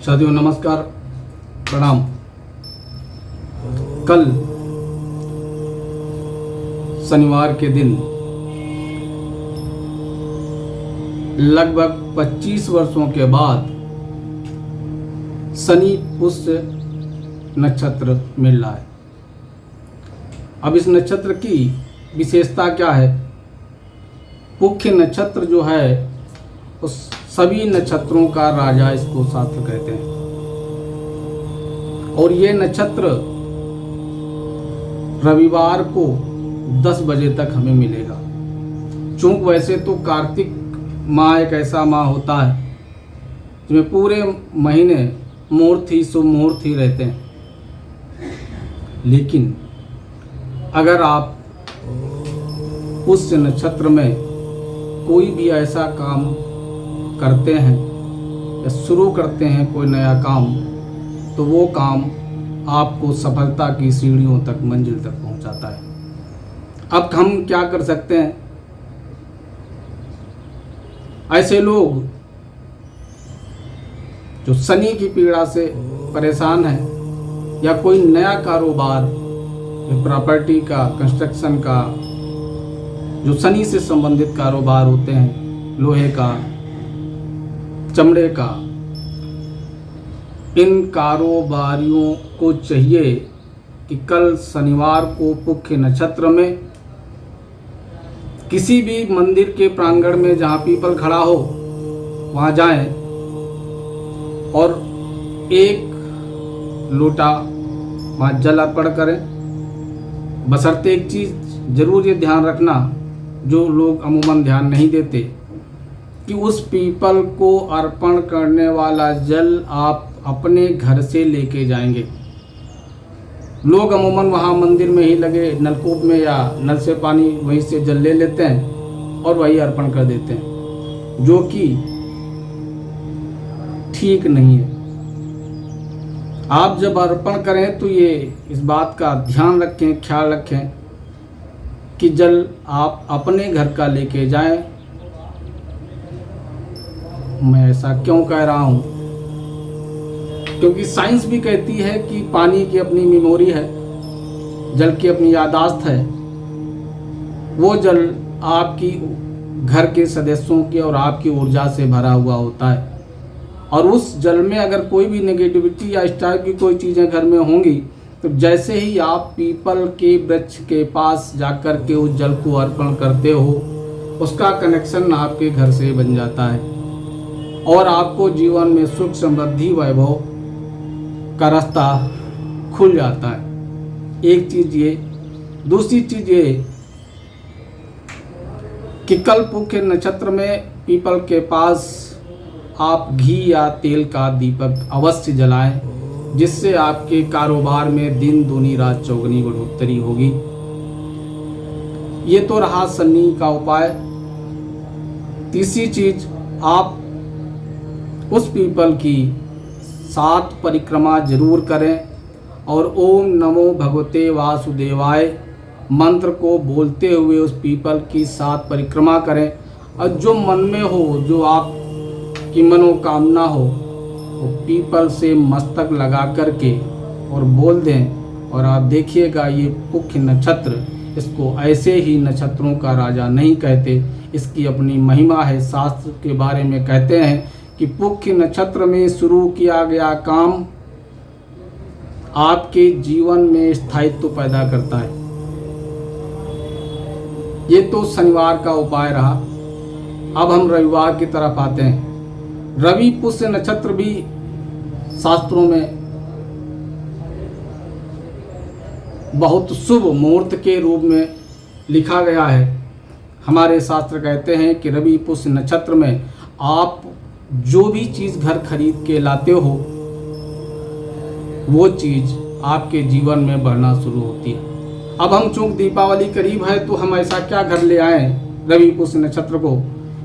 साथियों नमस्कार, प्रणाम। कल शनिवार के दिन लगभग 25 वर्षों के बाद शनि पुष्य नक्षत्र मिल रहा है। अब इस नक्षत्र की विशेषता क्या है? पुष्य नक्षत्र जो है उस सभी नक्षत्रों का राजा इसको शास्त्र कहते हैं, और ये नक्षत्र रविवार को 10 बजे तक हमें मिलेगा। चूंकि वैसे तो कार्तिक माह एक ऐसा माह होता है जिसमें पूरे महीने मुहूर्त ही शुभ मुहूर्त ही रहते हैं, लेकिन अगर आप पुष्य नक्षत्र में कोई भी ऐसा काम करते हैं या शुरू करते हैं कोई नया काम, तो वो काम आपको सफलता की सीढ़ियों तक, मंजिल तक पहुंचाता है। अब हम क्या कर सकते हैं? ऐसे लोग जो शनि की पीड़ा से परेशान हैं या कोई नया कारोबार, प्रॉपर्टी का, कंस्ट्रक्शन का, जो शनि से संबंधित कारोबार होते हैं, लोहे का, चमड़े का, इन कारोबारियों को चाहिए कि कल शनिवार को पुष्य नक्षत्र में किसी भी मंदिर के प्रांगण में जहाँ पीपल खड़ा हो वहाँ जाएं और एक लोटा वहाँ जल अर्पण करें। बशर्ते एक चीज़ जरूर ये ध्यान रखना, जो लोग अमूमन ध्यान नहीं देते, कि उस पीपल को अर्पण करने वाला जल आप अपने घर से लेके जाएंगे। लोग अमूमन वहाँ मंदिर में ही लगे नलकूप में या नल से पानी वहीं से जल ले लेते हैं और वही अर्पण कर देते हैं, जो कि ठीक नहीं है। आप जब अर्पण करें तो ये इस बात का ध्यान रखें, ख्याल रखें कि जल आप अपने घर का लेके जाएं। मैं ऐसा क्यों कह रहा हूँ? क्योंकि साइंस भी कहती है कि पानी की अपनी मेमोरी है, जल की अपनी याददाश्त है। वो जल आपकी घर के सदस्यों की और आपकी ऊर्जा से भरा हुआ होता है, और उस जल में अगर कोई भी नेगेटिविटी या इस टाइप की कोई चीज़ें घर में होंगी, तो जैसे ही आप पीपल के वृक्ष के पास जाकर के उस जल को अर्पण करते हो, उसका कनेक्शन आपके घर से बन जाता है और आपको जीवन में सुख, समृद्धि, वैभव का रास्ता खुल जाता है। एक चीज़ ये। दूसरी चीज़ ये कि कल पुष्य नक्षत्र में पीपल के पास आप घी या तेल का दीपक अवश्य जलाएं, जिससे आपके कारोबार में दिन दूनी रात चौगुनी बढ़ोतरी होगी। ये तो रहा शनि का उपाय। तीसरी चीज, आप उस पीपल की 7 परिक्रमा जरूर करें और ओम नमो भगवते वासुदेवाय मंत्र को बोलते हुए उस पीपल की 7 परिक्रमा करें। और जो मन में हो, जो आपकी मनोकामना हो, वो पीपल से मस्तक लगा करके और बोल दें, और आप देखिएगा ये पुष्य नक्षत्र, इसको ऐसे ही नक्षत्रों का राजा नहीं कहते, इसकी अपनी महिमा है। शास्त्र के बारे में कहते हैं कि पुष्य नक्षत्र में शुरू किया गया काम आपके जीवन में स्थायित्व पैदा करता है। ये तो शनिवार का उपाय रहा। अब हम रविवार की तरफ आते हैं। रवि पुष्य नक्षत्र भी शास्त्रों में बहुत शुभ मुहूर्त के रूप में लिखा गया है। हमारे शास्त्र कहते हैं कि रवि पुष्य नक्षत्र में आप जो भी चीज़ घर खरीद के लाते हो, वो चीज़ आपके जीवन में बढ़ना शुरू होती है। अब हम चूंकि दीपावली करीब है, तो हम ऐसा क्या घर ले आए रवि पुष्य नक्षत्र को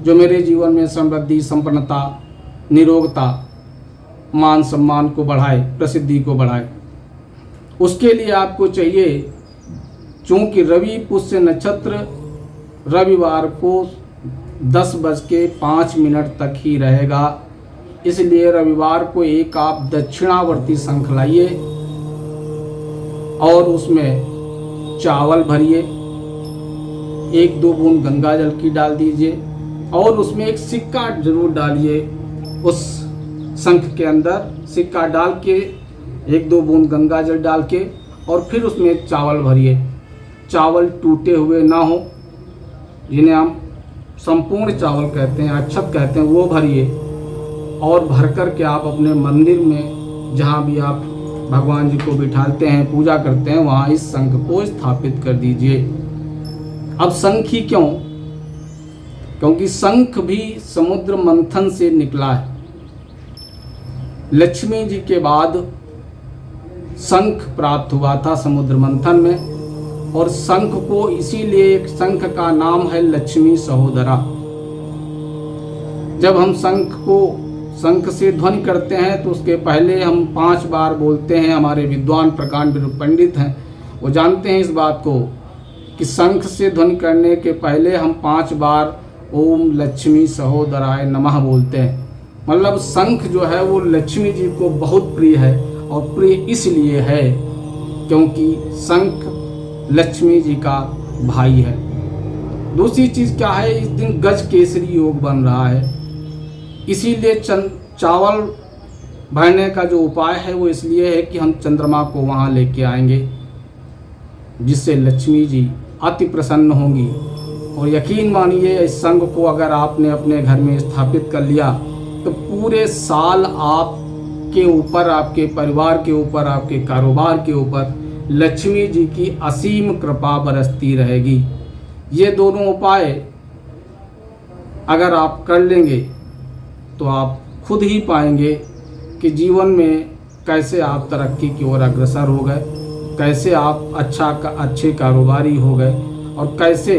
जो मेरे जीवन में समृद्धि, संपन्नता, निरोगता, मान सम्मान को बढ़ाए, प्रसिद्धि को बढ़ाए। उसके लिए आपको चाहिए, चूंकि रवि पुष्य नक्षत्र रविवार को 10:05 तक ही रहेगा, इसलिए रविवार को एक आप दक्षिणावर्ती शंख लाइए और उसमें चावल भरिए, 1-2 बूंद गंगा जल की डाल दीजिए और उसमें एक सिक्का जरूर डालिए। उस शंख के अंदर सिक्का डाल के 1-2 बूंद गंगा जल डाल के और फिर उसमें चावल भरिए। चावल टूटे हुए ना हो, जिन्हें हम संपूर्ण चावल कहते हैं, अक्षत कहते हैं, वो भरिए और भर कर के आप अपने मंदिर में जहाँ भी आप भगवान जी को बिठाते हैं, पूजा करते हैं, वहाँ इस शंख को स्थापित कर दीजिए। अब शंख ही क्यों? क्योंकि शंख भी समुद्र मंथन से निकला है। लक्ष्मी जी के बाद शंख प्राप्त हुआ था समुद्र मंथन में, और शंख को इसीलिए एक शंख का नाम है लक्ष्मी सहोदरा। जब हम शंख से ध्वनि करते हैं तो उसके पहले हम 5 बार बोलते हैं। हमारे विद्वान प्रकांड पंडित हैं, वो जानते हैं इस बात को कि शंख से ध्वनि करने के पहले हम 5 बार ओम लक्ष्मी सहोदराय नमः बोलते हैं। मतलब शंख जो है वो लक्ष्मी जी को बहुत प्रिय है, और प्रिय इसलिए है क्योंकि शंख लक्ष्मी जी का भाई है। दूसरी चीज़ क्या है, इस दिन गज केसरी योग बन रहा है, इसीलिए चावल भरने का जो उपाय है वो इसलिए है कि हम चंद्रमा को वहाँ लेके आएंगे, जिससे लक्ष्मी जी अति प्रसन्न होंगी। और यकीन मानिए, इस संघ को अगर आपने अपने घर में स्थापित कर लिया तो पूरे साल आपके ऊपर, आपके परिवार के ऊपर, आपके कारोबार के ऊपर लक्ष्मी जी की असीम कृपा बरसती रहेगी। ये दोनों उपाय अगर आप कर लेंगे तो आप खुद ही पाएंगे कि जीवन में कैसे आप तरक्की की ओर अग्रसर हो गए, कैसे आप अच्छे कारोबारी हो गए, और कैसे